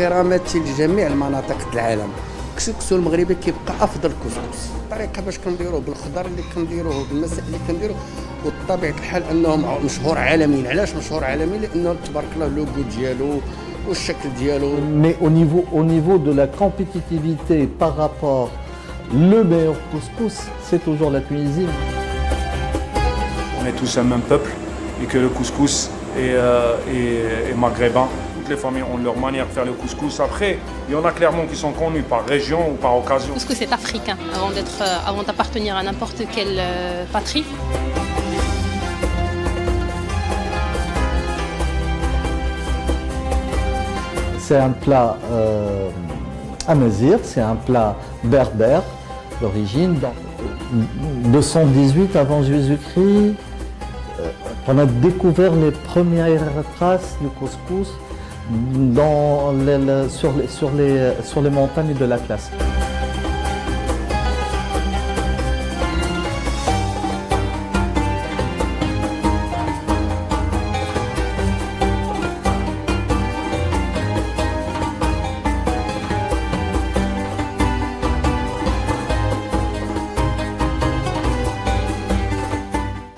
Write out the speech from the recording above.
احتراماتي لجميع المناطق العالم. الكسكسو المغربي كيبقى افضل كسكس. الطريقه باش كنديروه بالخضر اللي كنديروه بالمسائل اللي كنديروه، وبطبيعه الحال انه مشهور عالميا. علاش مشهور عالميا؟ لانه تبارك الله اللوغو ديالو والشكل ديالو. Mais au niveau de la compétitivité par rapport le meilleur couscous, c'est toujours la Tunisie. On est tous un même peuple et que le couscous est maghrébin. Toutes les familles ont leur manière de faire le couscous. Après, il y en a clairement qui sont connus par région ou par occasion. Le couscous est africain avant d'appartenir à n'importe quelle patrie. C'est un plat amazigh, c'est un plat berbère d'origine. 218 avant Jésus-Christ, on a découvert les premières traces du couscous sur les montagnes de l'Atlas.